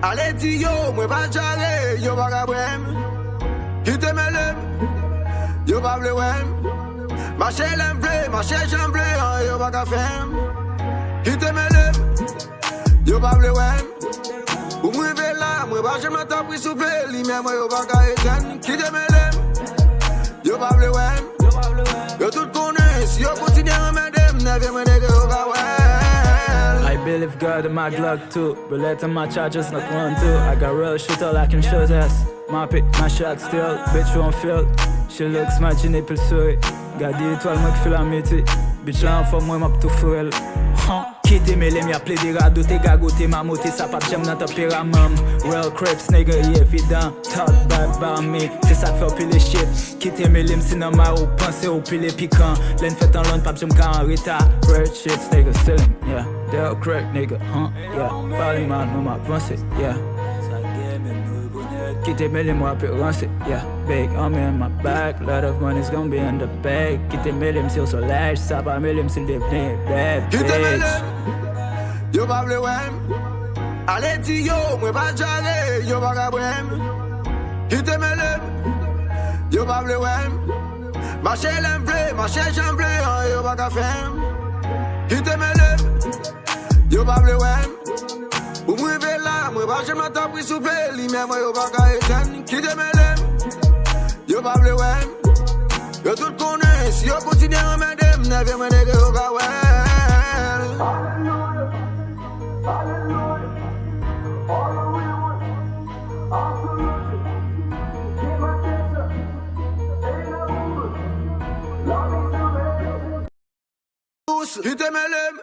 allez di yo, moi pas jale, yo pas gabrem. Kitemelem, yo pas ble wem. Marché l'emblé, marché jamblé, yo pas ga fem. Kitemelem, yo pas ble wem. Ou moi ve là, moi pas jamais t'as pris souple, li même yo pas ga eten. Kitemelem, yo pas ble wem. Yo tout connais, si yo continue à m'aider, never me nigga yo ga well. I believe God in my Glock too, but let my charges not one too. I got real shit all I can show ass. My pick, my shot still, bitch you on field. She looks imagine plus souris. Gardez étoile moi qui fais la métier. Bitch là en forme moi m'a tout fourrel. Kitemelem y'a ple de rado, te gagote ma mote, sa pap jem nan temperamam. Real crips nigga, évident, talk bad by me, c'est ça que fait pile shit. Kitemelem si nan ma ou pense ou pile piquant. Len fait en lone, pap jem ka en retard. Red shit, nigga, selling, yeah. They're correct nigga, yeah. Parli man, nou m'avance, yeah. Kitemelem moi peut rancer, yeah. Big army in my back, lot of money's gonna be in the bag. Kitemelem si au soleil, ça va melem si le devenir bad bitch. Yo pas ble wem. Allez di yo, moi pas jale, yo pas gabrem. Kitemelem, yo pas ble wem. Marché l'emblé, marché jamblé, yo pas ga fem. Kitemelem, yo pas ble wem. Ou moi ve là, moi pas jamais t'as pris souple, li même yo pas ga eten. Kitemelem, yo pas ble wem. Yo tout connais, si yo continue à m'aider, never me nigga yo ga well. Kitemelem.